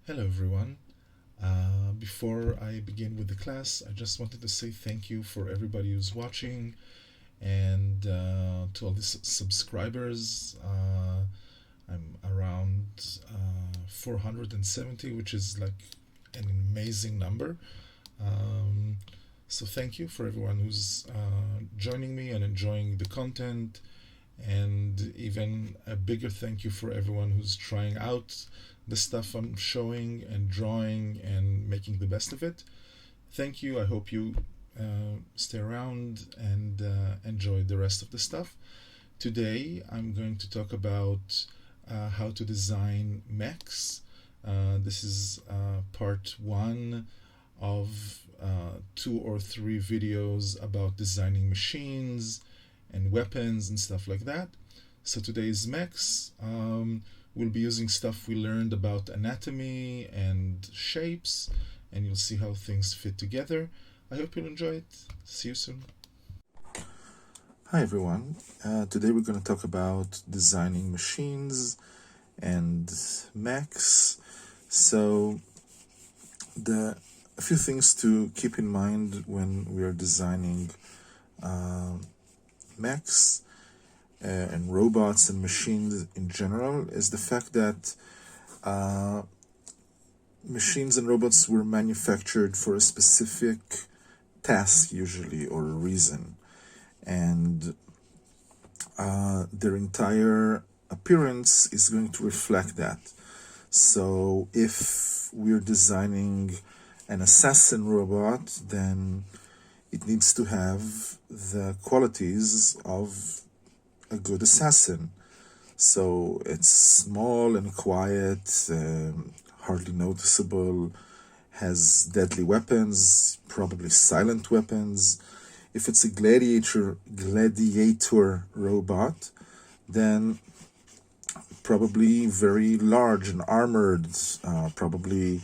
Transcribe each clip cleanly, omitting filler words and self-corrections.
Hello everyone. Before I begin with the class, I just wanted to say thank you for everybody who's watching and to all the subscribers. I'm around 470, which is like an amazing number. Um, so thank you for everyone who's joining me and enjoying the content, and even a bigger thank you for everyone who's trying out the stuff I'm showing and drawing and making the best of it. Thank you. I hope you stay around and enjoy the rest of the stuff. Today, I'm going to talk about how to design mechs. This is part one of two or three videos about designing machines and weapons and stuff like that. So today's mechs, we'll be using stuff we learned about anatomy and shapes, and you'll see how things fit together. I hope you'll enjoy it. See you soon. Hi everyone. Today we're going to talk about designing machines and mechs. So a few things to keep in mind when we are designing mechs and robots and machines in general is the fact that machines and robots were manufactured for a specific task usually, or a reason, and their entire appearance is going to reflect that. So if we're designing an assassin robot, then it needs to have the qualities of a good assassin. So it's small and quiet, hardly noticeable, has deadly weapons, probably silent weapons. If it's a gladiator robot, then probably very large and armored, probably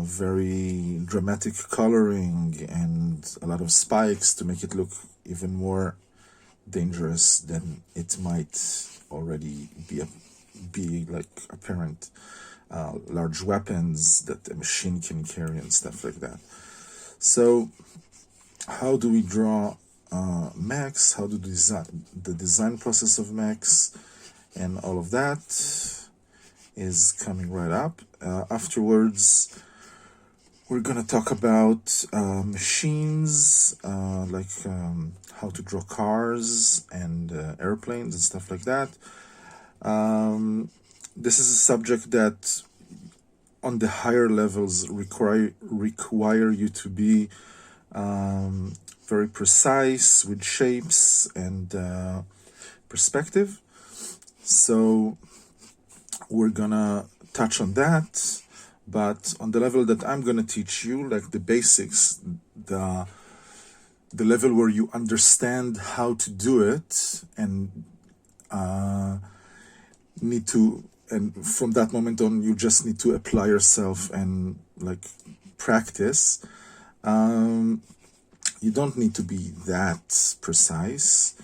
very dramatic coloring and a lot of spikes to make it look even more dangerous than it might already be like apparent. Large weapons that a machine can carry and stuff like that. So how do we draw mechs? How do the design process of mechs and all of that is coming right up. Afterwards, we're gonna talk about machines, like how to draw cars and airplanes and stuff like that. This is a subject that on the higher levels require you to be very precise with shapes and perspective. So we're gonna touch on that, but on the level that I'm gonna teach you, like the basics, the level where you understand how to do it and need to, and from that moment on you just need to apply yourself and like practice. You don't need to be that precise,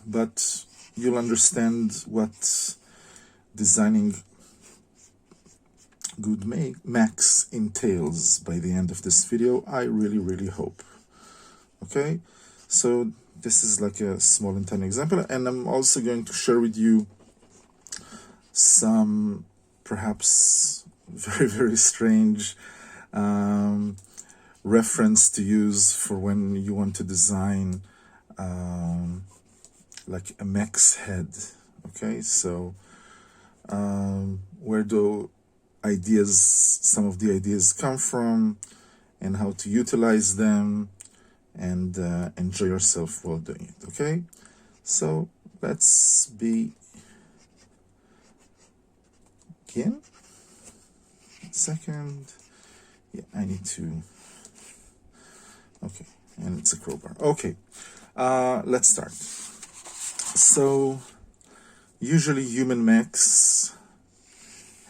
but you'll understand what designing good mechs entails by the end of this video. I really hope. Okay, so this is like a small and tiny example, and I'm also going to share with you some perhaps very strange reference to use for when you want to design like a mech's head. Okay, so where do some of the ideas come from, and how to utilize them, and enjoy yourself while doing it. Okay, so let's begin. Second, yeah, I need to. Okay, and it's a crowbar. Okay, let's start. So usually human mechs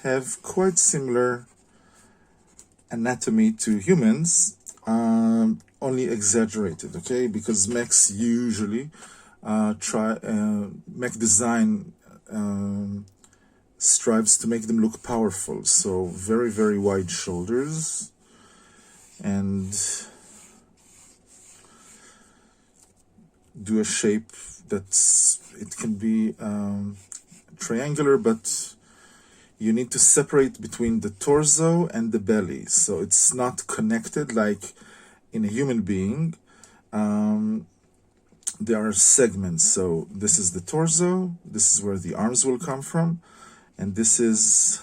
have quite similar anatomy to humans, only exaggerated, okay? Because mechs usually mech design strives to make them look powerful. So very, very wide shoulders, and do a shape it can be triangular, but you need to separate between the torso and the belly, so it's not connected like in a human being. There are segments, so this is the torso, this is where the arms will come from, and this is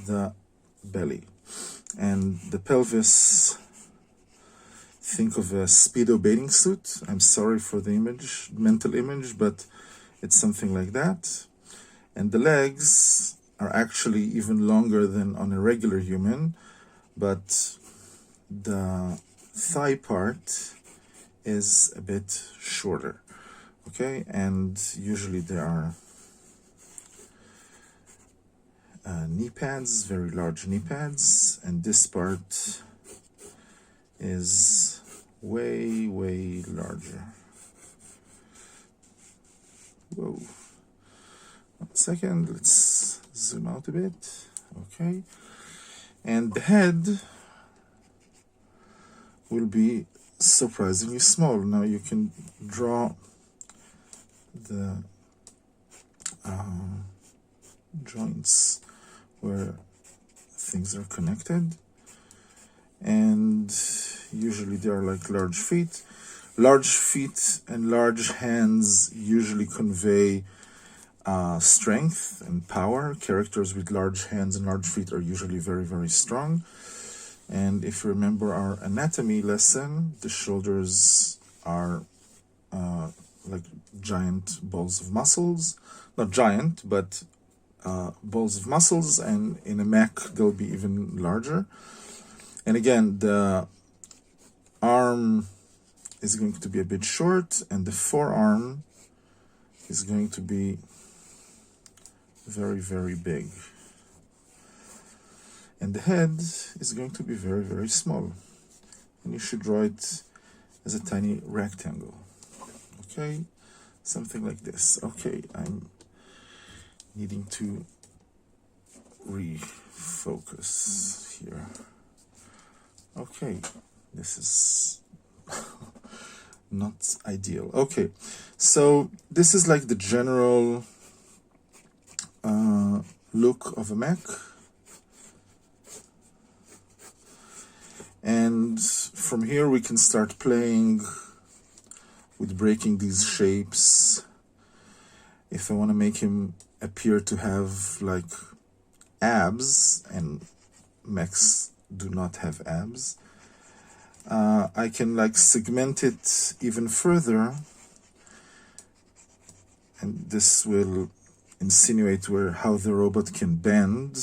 the belly. And the pelvis, think of a Speedo bathing suit. I'm sorry for the mental image, but it's something like that. And the legs are actually even longer than on a regular human, but the thigh part is a bit shorter, okay? And usually there are knee pads, very large knee pads, and this part is way, way larger. Whoa. 1 second, let's zoom out a bit. Okay. And the head will be surprisingly small. Now you can draw the joints where things are connected, and usually they are like large feet. Large feet and large hands usually convey strength and power. Characters with large hands and large feet are usually very, very strong. And if you remember our anatomy lesson, the shoulders are like giant balls of muscles. Not giant, but balls of muscles, and in a mech they'll be even larger. And again, the arm is going to be a bit short, and the forearm is going to be very, very big. And the head is going to be very, very small. And you should draw it as a tiny rectangle. Okay? Something like this. Okay, I'm needing to refocus here. Okay, this is not ideal. Okay, so this is like the general look of a mech. And from here we can start playing with breaking these shapes. If I want to make him appear to have like abs, and mechs do not have abs, I can like segment it even further, and this will insinuate how the robot can bend,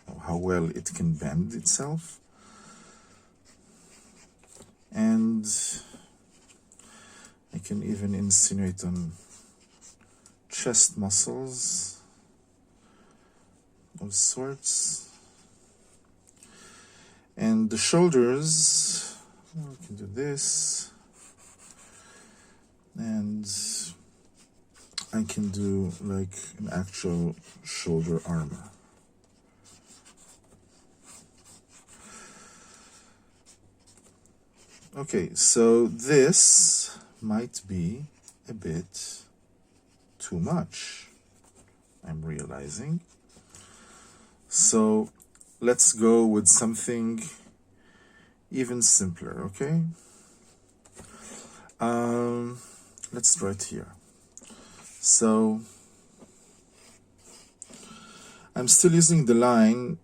or how well it can bend itself. And I can even insinuate on chest muscles of sorts. And the shoulders, we can do this. And I can do like an actual shoulder armor. Okay, so this might be a bit too much, I'm realizing. So let's go with something even simpler, okay? Let's draw it here. So I'm still using the line,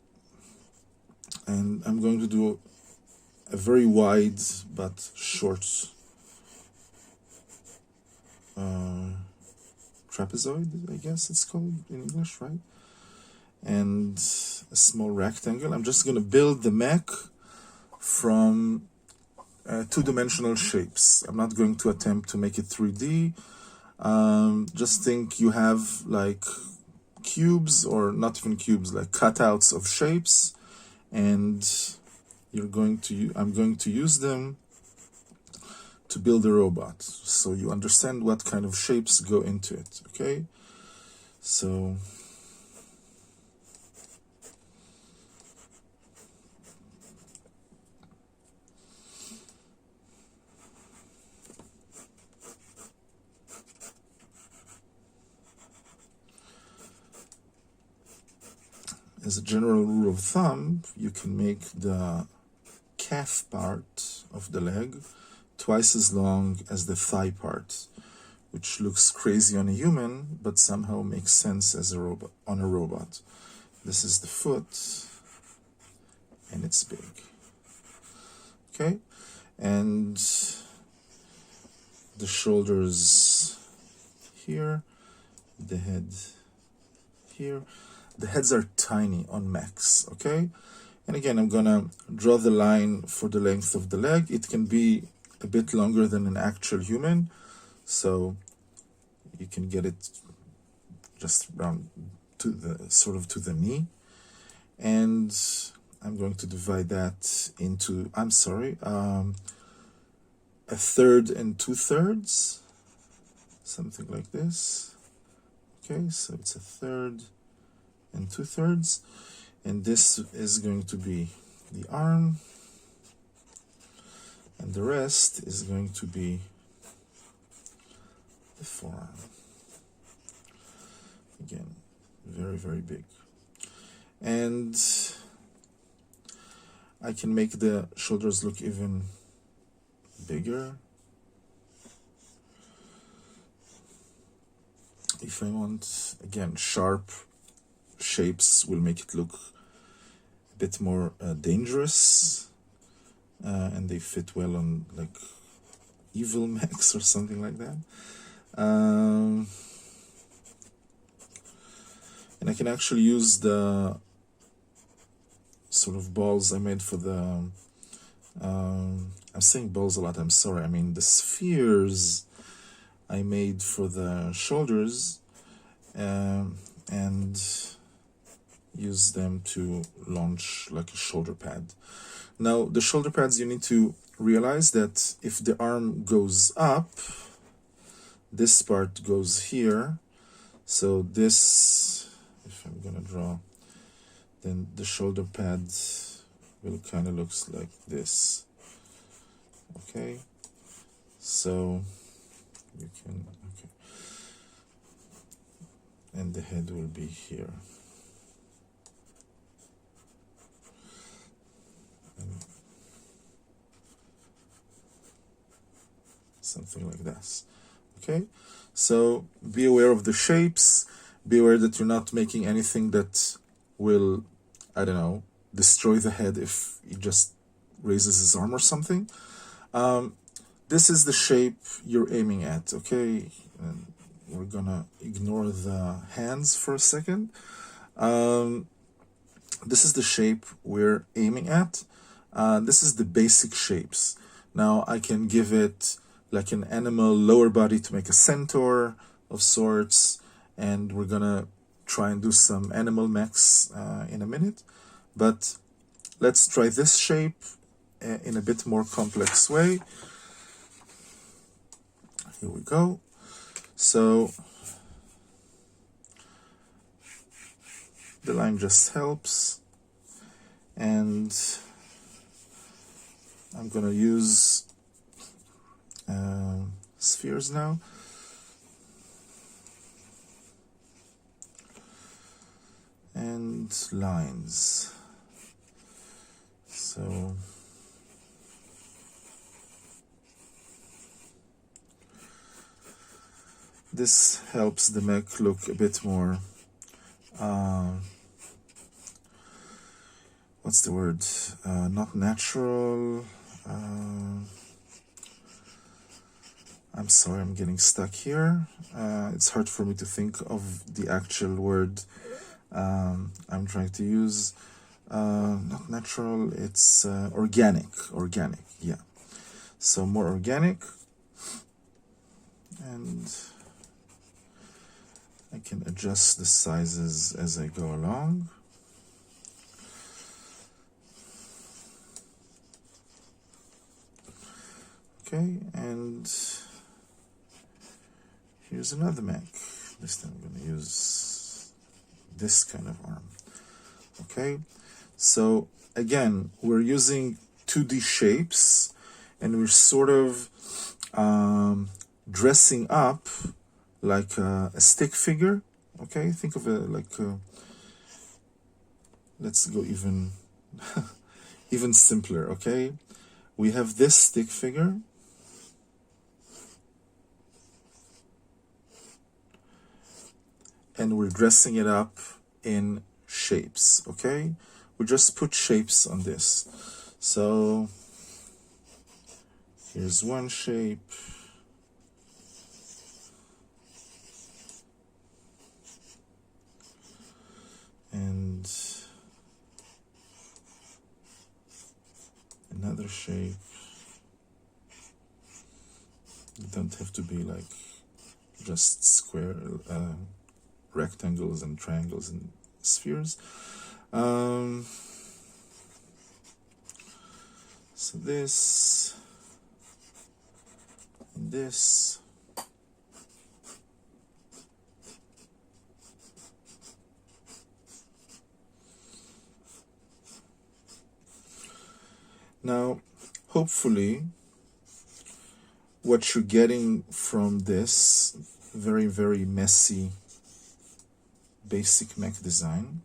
and I'm going to do a very wide but short trapezoid, I guess it's called in English, right? And a small rectangle. I'm just going to build the mech from two-dimensional shapes. I'm not going to attempt to make it 3D. Just think you have like cubes, or not even cubes, like cutouts of shapes, and I'm going to use them to build a robot, so you understand what kind of shapes go into it. Okay, So as a general rule of thumb, you can make the calf part of the leg twice as long as the thigh part, which looks crazy on a human, but somehow makes sense as a robot on a robot. This is the foot, and it's big. Okay, and the shoulders here, the head here. The heads are tiny on mechs, okay? And again, I'm gonna draw the line for the length of the leg. It can be a bit longer than an actual human, so you can get it just around to the to the knee. And I'm going to divide that into, a third and 2/3, something like this. Okay, so it's a third and 2/3, and this is going to be the arm, and the rest is going to be the forearm. Again, very, very big. And I can make the shoulders look even bigger if I want. Again, sharp shapes will make it look a bit more dangerous, and they fit well on like evil mechs or something like that. And I can actually use the sort of balls I made for the I'm saying balls a lot, I'm sorry, I mean the spheres I made for the shoulders, and use them to launch like a shoulder pad. Now the shoulder pads, you need to realize that if the arm goes up, this part goes here, so this, if I'm gonna draw, then the shoulder pad will kind of looks like this. Okay, so you can, okay, and the head will be here. Something like this. Okay, so be aware of the shapes, be aware that you're not making anything that will, I don't know, destroy the head if he just raises his arm or something. This is the shape you're aiming at, okay? And we're gonna ignore the hands for a second. This is the shape we're aiming at. This is the basic shapes. Now I can give it like an animal lower body to make a centaur of sorts, and we're gonna try and do some animal mechs in a minute, but let's try this shape in a bit more complex way. Here we go. So the line just helps, and I'm gonna use spheres now. And lines. So this helps the mech look a bit more what's the word? Not natural. I'm sorry, I'm getting stuck here. It's hard for me to think of the actual word I'm trying to use. Not natural, it's organic, yeah. So more organic, and I can adjust the sizes as I go along. Okay, and here's another mech. This time I'm going to use this kind of arm. Okay, so again, we're using 2D shapes, and we're sort of dressing up like a stick figure. Okay, think of it like let's go even even simpler. Okay, we have this stick figure, and we're dressing it up in shapes. Okay, we just put shapes on this. So here's one shape, and another shape. You don't have to be like just square rectangles and triangles and spheres. So this and this. Now, hopefully, what you're getting from this very, very messy basic mech design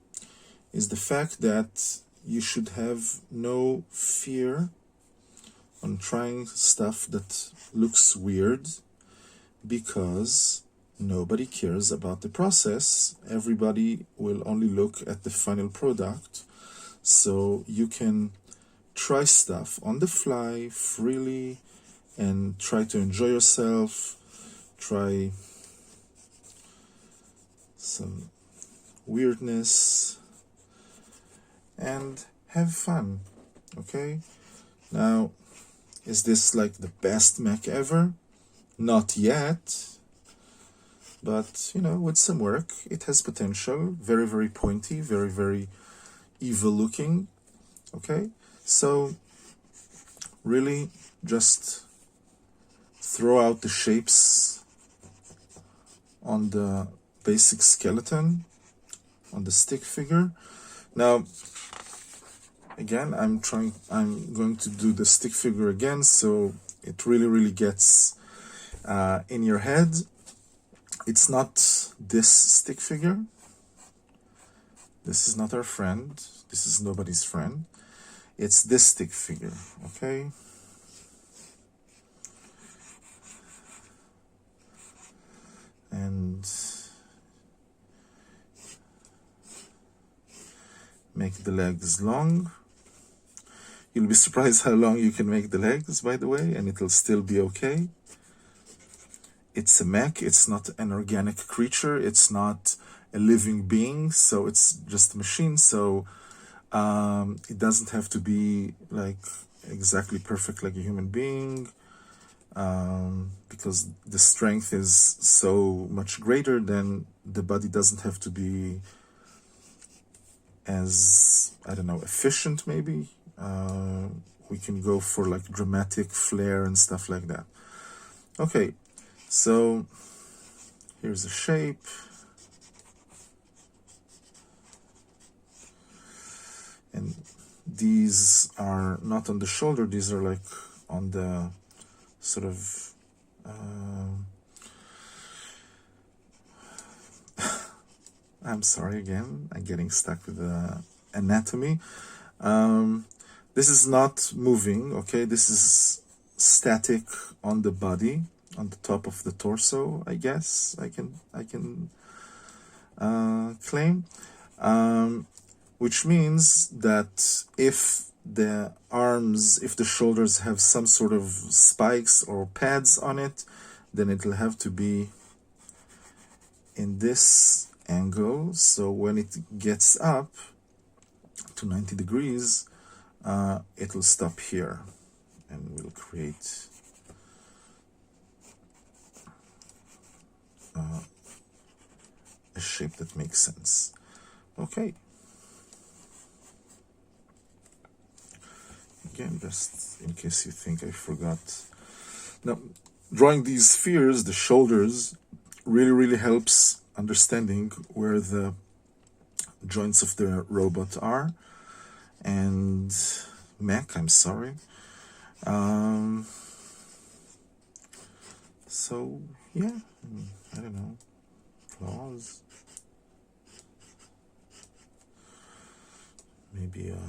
is the fact that you should have no fear on trying stuff that looks weird, because nobody cares about the process. Everybody will only look at the final product. So you can try stuff on the fly freely and try to enjoy yourself, try some weirdness and have fun. Okay, now, is this like the best mech ever? Not yet, but you know, with some work it has potential. Very, very pointy, very, very evil looking. Okay, so really just throw out the shapes on the basic skeleton, on the stick figure. Now, again, I'm going to do the stick figure again, so it really, really gets in your head. It's not this stick figure. This is not our friend. This is nobody's friend. It's this stick figure, okay? And make the legs long. You'll be surprised how long you can make the legs, by the way, and it'll still be okay. It's a mech, it's not an organic creature, it's not a living being, so it's just a machine, so it doesn't have to be like exactly perfect like a human being, because the strength is so much greater, then the body doesn't have to be as, I don't know, efficient maybe. We can go for like dramatic flair and stuff like that. Okay, so here's a shape. And these are not on the shoulder, these are like on the sort of I'm sorry again, I'm getting stuck with the anatomy. This is not moving, okay? This is static on the body, on the top of the torso, I guess I can claim. Which means that if the arms, if the shoulders have some sort of spikes or pads on it, then it'll have to be in this angle. So when it gets up to 90 degrees, it'll stop here, and we'll create a shape that makes sense. Okay. Again, just in case you think I forgot. Now, drawing these spheres, the shoulders, really, really helps understanding where the joints of the robot are. And Mech, I'm sorry. So yeah, I don't know, claws, maybe a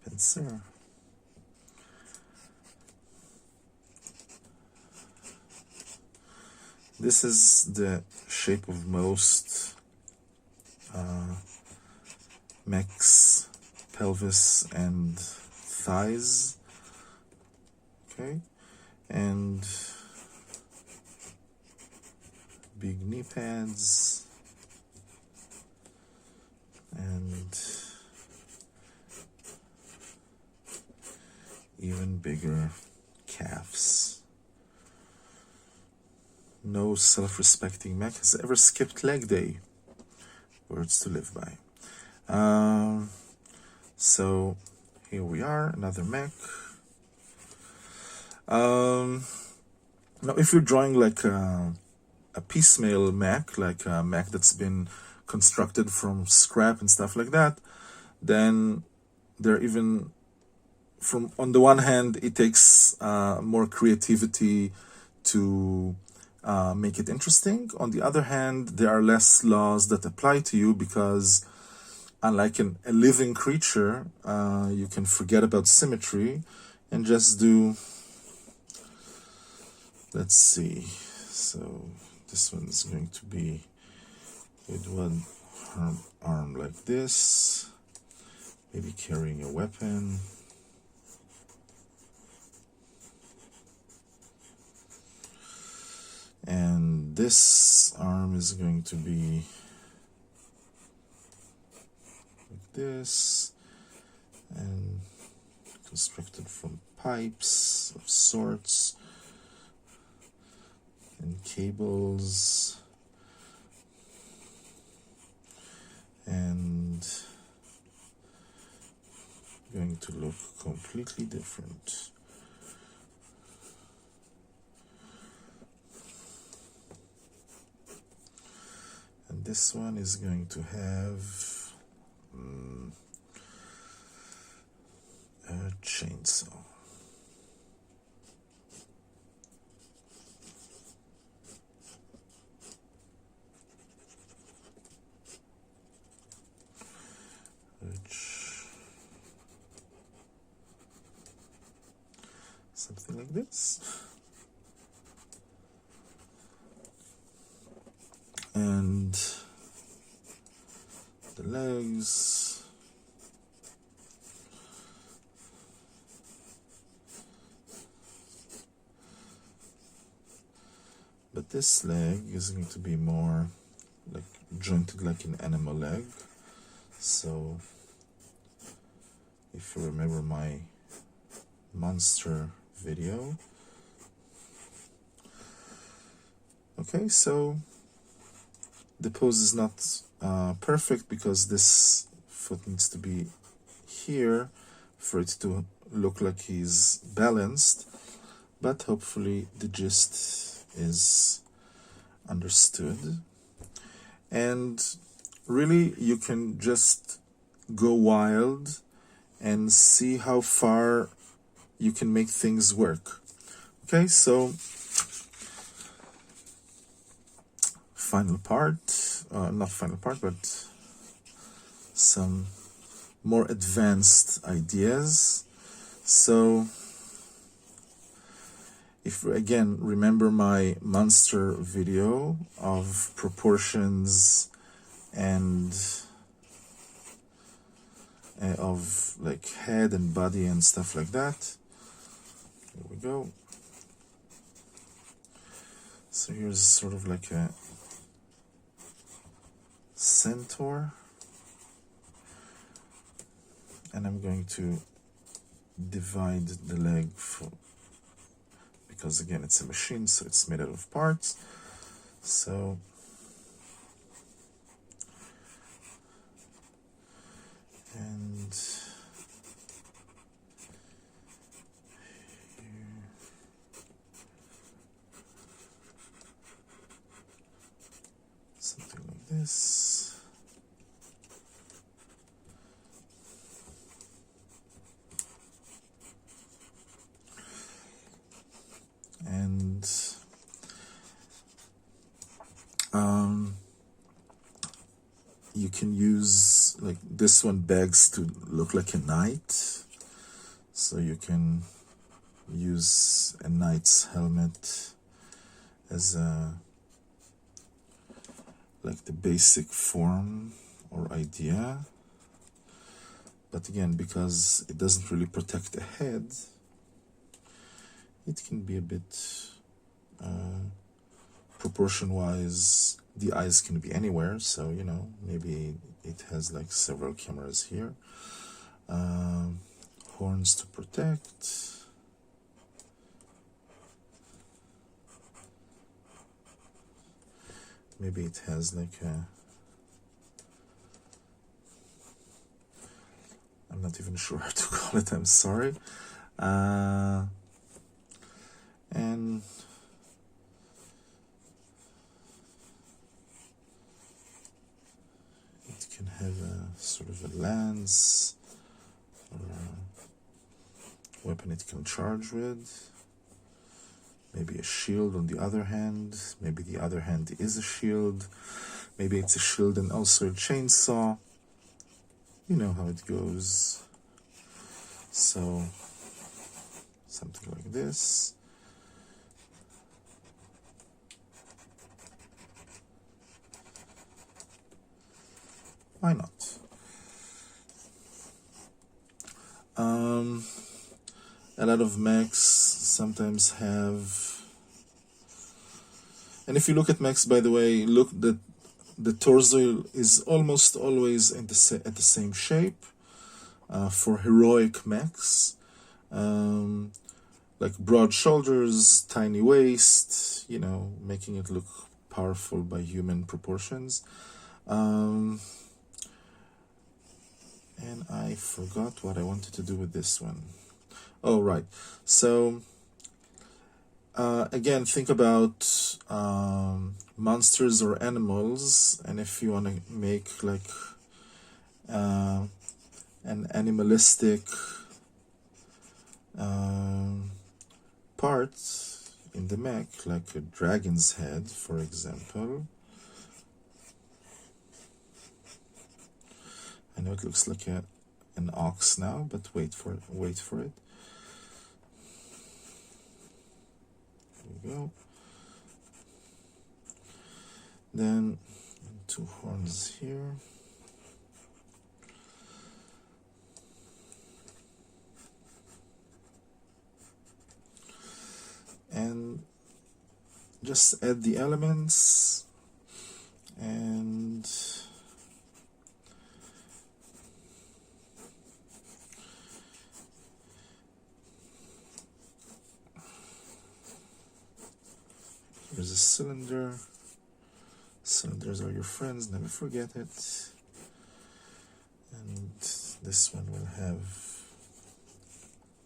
pincer. This is the shape of most mechs, pelvis and thighs. Okay, and big knee pads and even bigger calves. No self-respecting mech has ever skipped leg day. Words to live by. So here we are, another mech. Now, if you're drawing like a piecemeal mech, like a mech that's been constructed from scrap and stuff like that, then they're even from, on the one hand, it takes more creativity to make it interesting. On the other hand, there are less laws that apply to you because unlike a living creature, you can forget about symmetry and just do, let's see, so this one is going to be with one arm like this, maybe carrying a weapon. And this arm is going to be like this, and constructed from pipes of sorts and cables, and going to look completely different. And this one is going to have a chainsaw. Something like this. And the legs, but this leg is going to be more like jointed like an animal leg. So if you remember my monster video, okay, so the pose is not perfect because this foot needs to be here for it to look like he's balanced, but hopefully the gist is understood. And really you can just go wild and see how far you can make things work. Okay, so final part, not final part, but some more advanced ideas. So if you again remember my monster video of proportions and of like head and body and stuff like that, here we go. So here's sort of like a centaur, and I'm going to divide the leg because again it's a machine, so it's made out of parts. So and here. this. And you can use, like, this one begs to look like a knight, so you can use a knight's helmet as a, like, the basic form or idea. But again, because it doesn't really protect the head, it can be a bit proportion-wise. The eyes can be anywhere, so, you know, maybe it has like several cameras here. Horns to protect. Maybe it has like a, I'm not even sure how to call it, I'm sorry. And it can have a sort of a lance or a weapon it can charge with. Maybe a shield on the other hand. Maybe the other hand is a shield. Maybe it's a shield and also a chainsaw. You know how it goes. So, something like this. Why not? A lot of mechs sometimes have, and if you look at mechs, by the way, look that the torso is almost always in at the same shape for heroic mechs, like broad shoulders, tiny waist, you know, making it look powerful by human proportions. And I forgot what I wanted to do with this one. Oh, right. So, again, think about monsters or animals, and if you want to make like an animalistic part in the mech, like a dragon's head, for example. I know it looks like an ox now, but wait for it. There we go. Then 2 horns here. And just add the elements and here's a cylinder. Cylinders are your friends, never forget it. And this one will have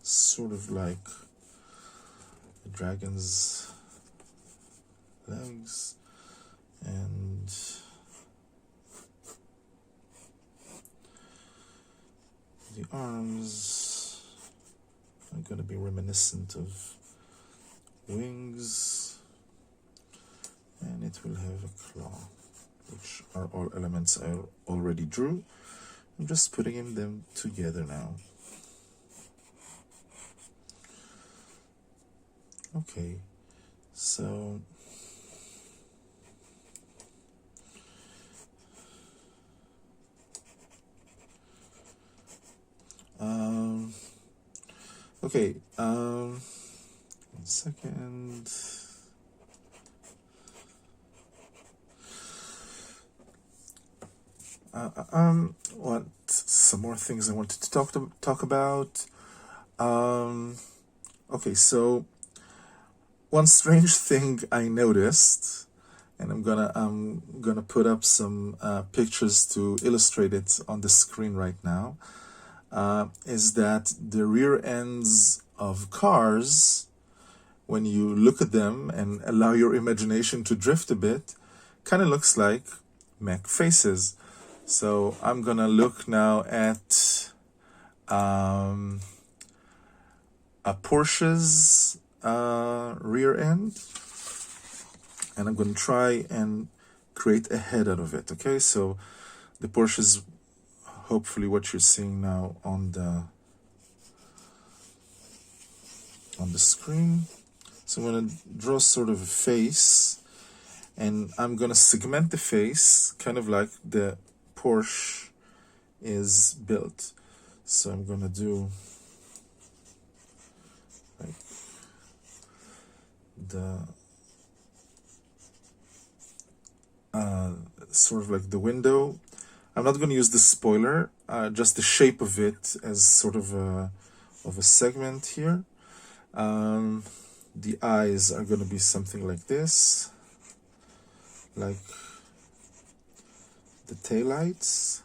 sort of like a dragon's legs, and the arms are going to be reminiscent of wings, and it will have a claw, which are all elements I already drew. I'm just putting them together now. Okay, so one second. What some more things I wanted to talk about. Okay, so one strange thing I noticed, and I'm gonna put up some pictures to illustrate it on the screen right now, is that the rear ends of cars, when you look at them and allow your imagination to drift a bit, kind of looks like mech faces. So I'm gonna look now at a Porsche's rear end, and I'm gonna try and create a head out of it. Okay, so the Porsche is hopefully what you're seeing now on the screen. So I'm going to draw sort of a face, and I'm going to segment the face kind of like the Porsche is built. So I'm going to do like the sort of like the window. I'm not going to use the spoiler, just the shape of it as sort of a segment here. The eyes are going to be something like this, like the taillights,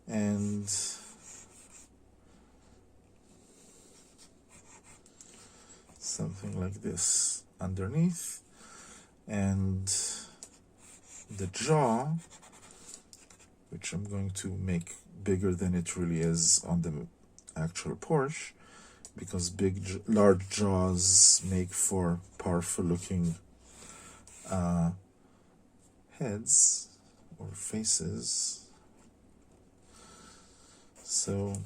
and something like this underneath, and the jaw, which I'm going to make bigger than it really is on the actual Porsche, because large jaws make for powerful looking heads or faces. So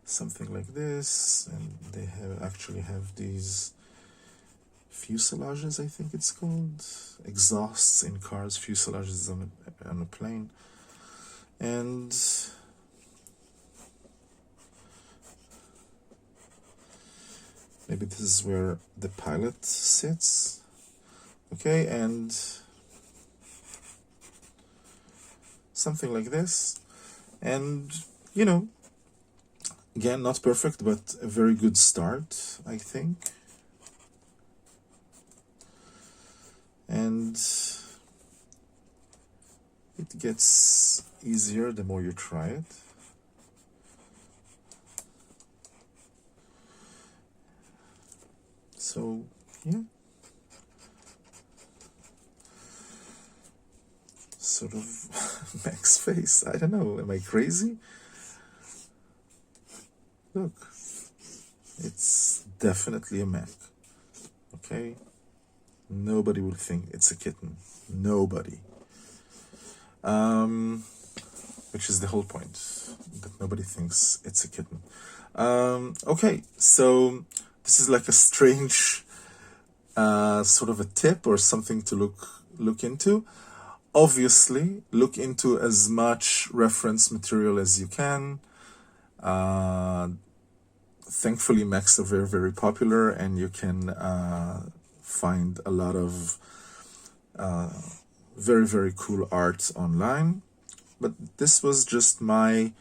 something like this, and they actually have these fuselages, I think it's called, exhausts in cars, fuselages on a plane, and maybe this is where the pilot sits. Okay, and something like this. And, you know, again, not perfect, but a very good start, I think. And it gets easier the more you try it. So, yeah. Sort of Mech's face. I don't know. Am I crazy? Look. It's definitely a mech. Okay? Nobody would think it's a kitten. Nobody. Which is the whole point. That nobody thinks it's a kitten. Okay, so this is like a strange sort of a tip or something to look into. Obviously, look into as much reference material as you can. Thankfully, mechs are very, very popular, and you can find a lot of very, very cool art online. But this was just my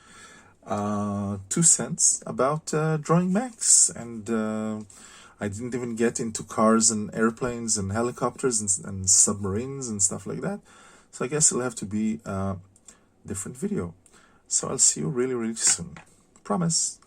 2 cents about drawing mechs, and I didn't even get into cars and airplanes and helicopters and submarines and stuff like that. So I guess it'll have to be a different video. So I'll see you really, really soon. Promise.